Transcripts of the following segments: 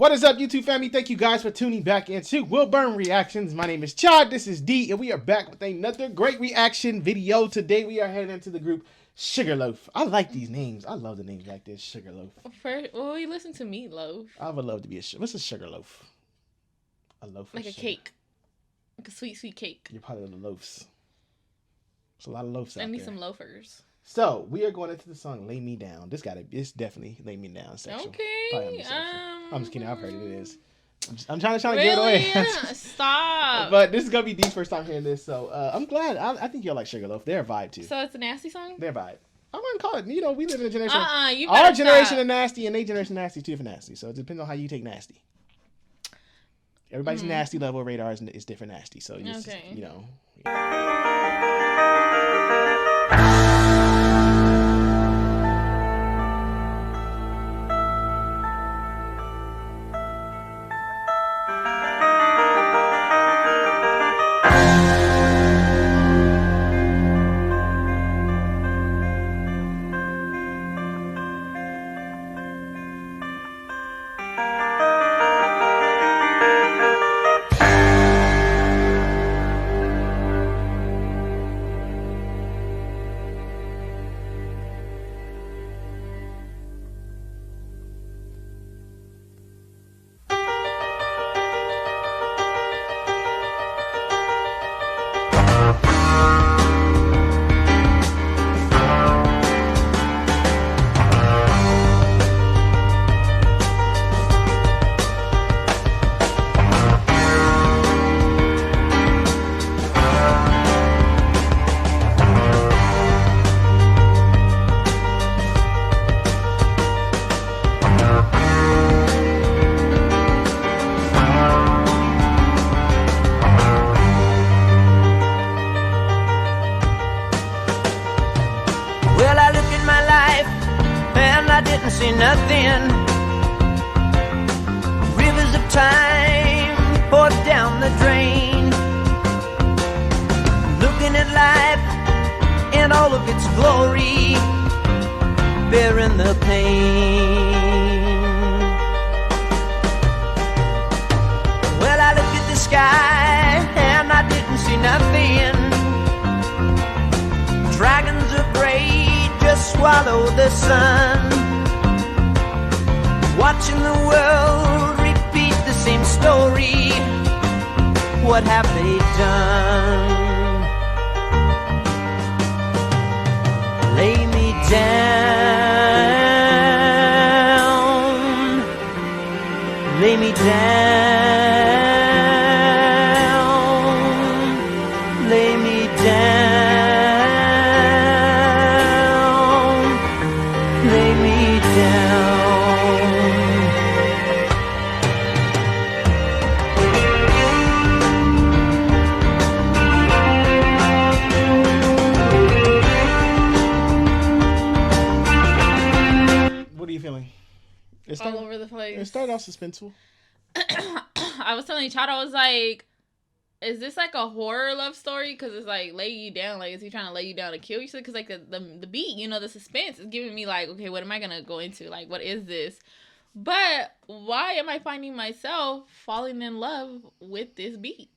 What is up, YouTube family? Thank you guys for tuning back into Wilburn Reactions. My name is Chod, this is D, and we are back with another great reaction video. Today we are heading into the group Sugarloaf. I like these names. I love the names like this, Sugarloaf. Well, we listen to Meatloaf. I would love to be what's a Sugarloaf? A loaf of like a sugar. cake. Like a sweet, sweet cake. You're part of the loafs. There's a lot of loafs out there. I need some loafers. So, we are going into the song Lay Me Down. It's definitely Lay Me Down section. Okay. I'm just kidding. I've heard it is. I'm trying to really? give it away. Stop. But this is going to be D's first time hearing this. So, I'm glad. I think you'll like Sugarloaf. They're a vibe, too. So, it's a nasty song? They're a vibe. I wouldn't call it. You know, we live in a generation. Our generation of nasty and their generation of nasty, two different nasty. So, it depends on how you take nasty. Everybody's nasty level radar is different nasty. So, just, you know. I didn't see nothing. Rivers of time poured down the drain. Looking at life in all of its glory, bearing the pain. Well, I looked at the sky and I didn't see nothing. Dragons of gray just swallow the sun. Watching the world repeat the same story. What have they done? Lay me down. Lay me down. Lay me down. Lay me down. It's all over the place. It started off suspenseful. I was telling Chad, I was like, is this like a horror love story? Because it's like, lay you down. Like, is he trying to lay you down to kill you? Because like the beat, you know, the suspense is giving me like, okay, what am I going to go into? Like, what is this? But why am I finding myself falling in love with this beat?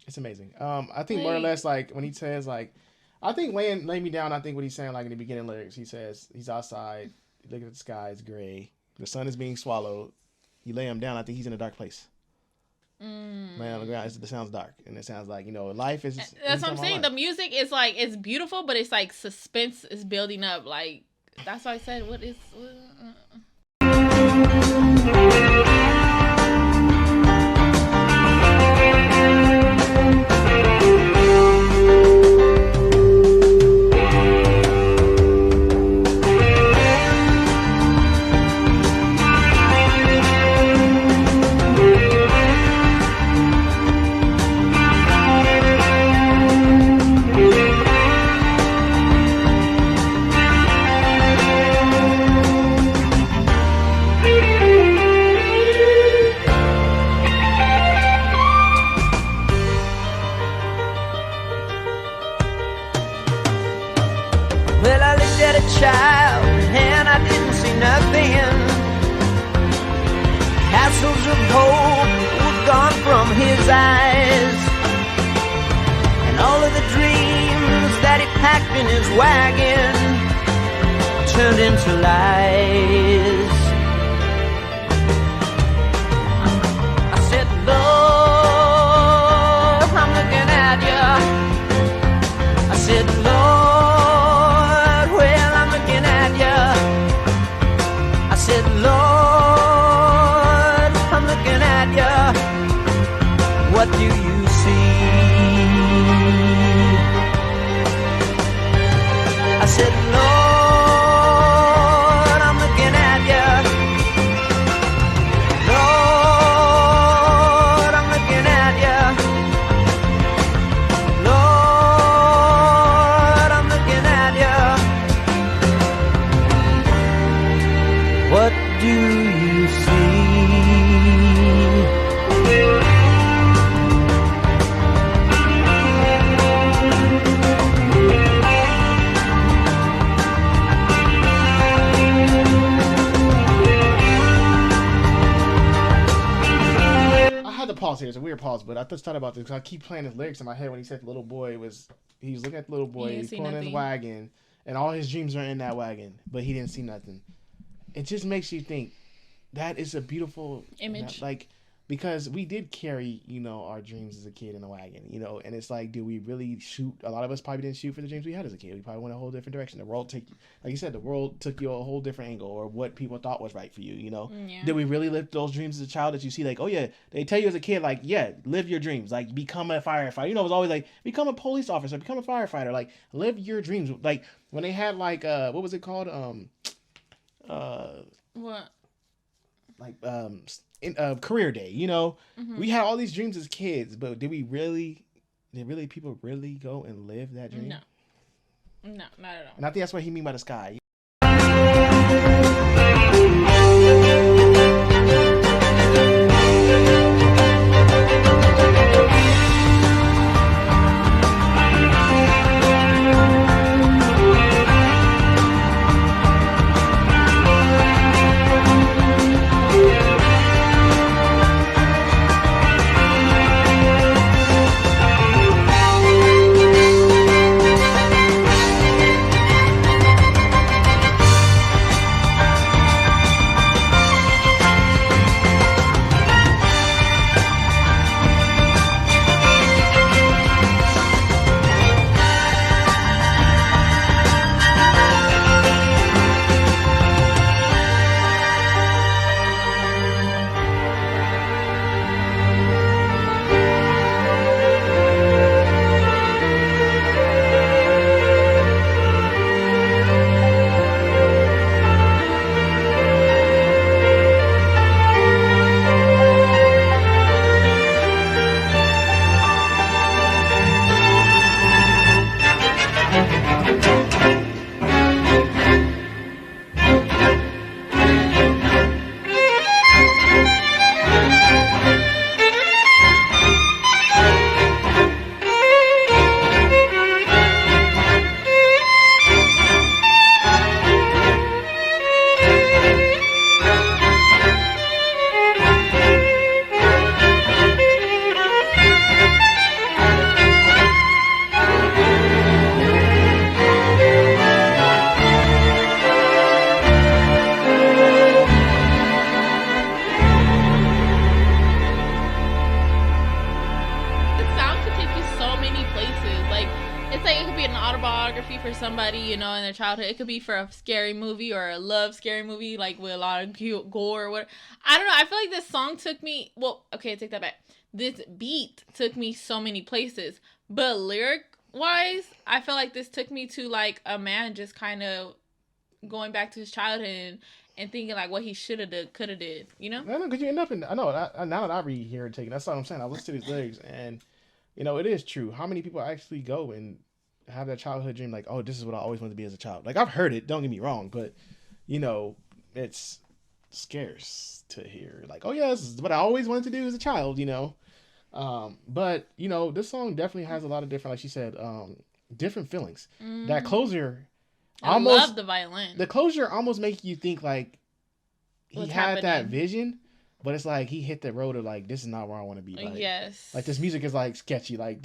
It's amazing. I think more or less like when he says like, I think lay me down, I think what he's saying like in the beginning lyrics, he says he's outside, look at the sky, it's gray. The sun is being swallowed. You lay him down. I think he's in a dark place. Lay on the ground. It sounds dark, and it sounds like, you know, life is. That's what I'm saying. The music is like, it's beautiful, but it's like suspense is building up. Like, that's why I said, what is? vessels of hope were gone from his eyes, and all of the dreams that he packed in his wagon turned into lies. I said, Lord, I'm looking at you. I said, Lord, well, I'm looking at you. I said, Lord, I'm looking at you. What do you see? I said, Lord, I'm looking at you. Lord, I'm looking at you. Lord, I'm looking at you. What do you see? Pause here. It's a weird pause, but I just thought about this because I keep playing his lyrics in my head when he said the little boy was, he was looking at the little boy, he's pulling his wagon, and all his dreams are in that wagon, but he didn't see nothing. It just makes you think that is a beautiful image, like, because we did carry, you know, our dreams as a kid in a wagon, you know, and it's like, do we really shoot? A lot of us probably didn't shoot for the dreams we had as a kid. We probably went a whole different direction. The world like you said, the world took you a whole different angle, or what people thought was right for you, you know? Yeah. Did we really live those dreams as a child that you see, like, oh yeah, they tell you as a kid, like, yeah, live your dreams, like, become a firefighter. You know, it was always like, become a police officer, become a firefighter, like, live your dreams. Like, when they had, like, what was it called? What? Like, career day, you know, we had all these dreams as kids, but did people really go and live that dream? No, not at all. And I think that's what he mean by the sky. For somebody, you know, in their childhood. It could be for a scary movie or a love scary movie, like with a lot of cute gore or whatever. I don't know. I feel like this song took me, well, okay, take that back. This beat took me so many places, but lyric wise, I feel like this took me to like a man just kind of going back to his childhood and thinking like what he should have did, could have did, you know? I know, because you end up in, I know, now that I read here and take it, that's what I'm saying. I listen to these lyrics and, you know, it is true. How many people actually go and have that childhood dream, like, oh, this is what I always wanted to be as a child. Like, I've heard it, don't get me wrong, but, you know, it's scarce to hear. Like, oh, yeah, this is what I always wanted to do as a child, you know. But, you know, this song definitely has a lot of different, like she said, different feelings. Mm. That closure, I love the violin. The closure almost makes you think, like, he had that vision, But it's like he hit the road of like, this is not where I want to be. Like, yes. Like this music is like sketchy. Like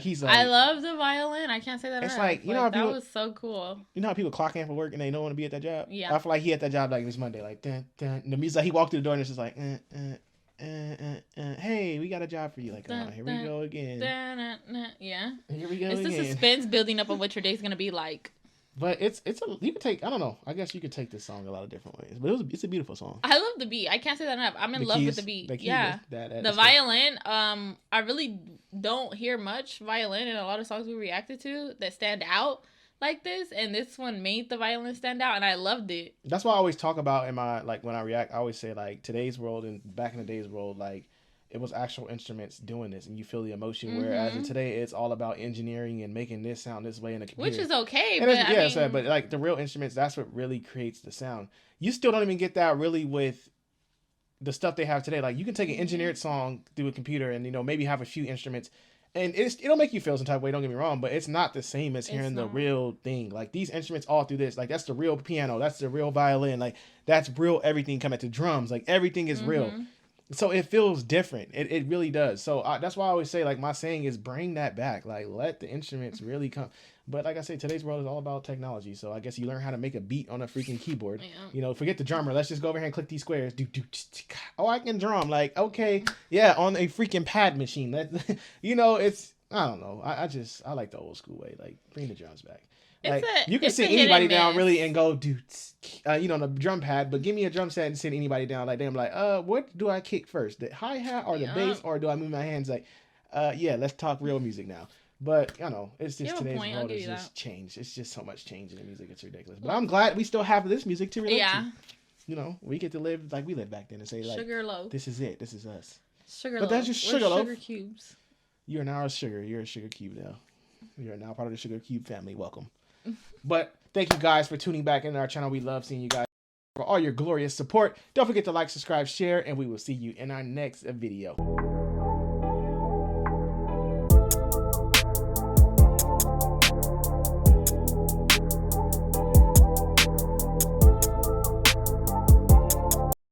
he's like. I love the violin. I can't say that. It's enough. like, you know how that people, was so cool. You know how people clock in for work and they don't want to be at that job? Yeah. I feel like he had that job like this Monday. Like, and the music, like, he walked through the door and it's just like, hey, we got a job for you. Like, oh, here we go again. Yeah. Here we go again. It's the suspense building up of what your day's gonna be like. But you could take, I don't know, I guess you could take this song a lot of different ways. But it's a beautiful song. I love the beat. I can't say that enough. I'm in love with the beat. Yeah. The violin, I really don't hear much violin in a lot of songs we reacted to that stand out like this, and this one made the violin stand out, and I loved it. That's why I always talk about in my, like, when I react, I always say, like, today's world and back in the day's world, like, it was actual instruments doing this, and you feel the emotion. Whereas in today, it's all about engineering and making this sound this way in the computer. Which is okay, but but like the real instruments, that's what really creates the sound. You still don't even get that really with the stuff they have today. Like you can take an engineered song through a computer, and maybe have a few instruments, and it'll make you feel some type of way. Don't get me wrong, but it's not the same as hearing the real thing. Like these instruments all through this, like that's the real piano, that's the real violin, like that's real everything coming to drums, like everything is real. So it feels different. It really does. So that's why I always say, like, my saying is bring that back. Like, let the instruments really come. But like I say, today's world is all about technology. So I guess you learn how to make a beat on a freaking keyboard. Yeah. Forget the drummer. Let's just go over here and click these squares. Oh, I can drum. Like, okay. Yeah, on a freaking pad machine. It's, I don't know. I like the old school way. Like, bring the drums back. Like, you can sit anybody down really and go, on the drum pad, but give me a drum set and sit anybody down. Like, I'm like, what do I kick first? The hi-hat or the bass, or do I move my hands? Like, let's talk real music now. But, it's just today's world is just changed. It's just so much change in the music. It's ridiculous. But I'm glad we still have this music to relate to. We get to live like we lived back then and say, like, Sugarloaf. This is it. This is us. Sugarloaf. But that's just Sugarloaf. Sugar cubes. You're now a sugar. You're a sugar cube now. You're now part of the Sugar Cube family. Welcome. But thank you guys for tuning back into our channel. We love seeing you guys. For all your glorious support, don't forget to like, subscribe, share, and we will see you in our next video.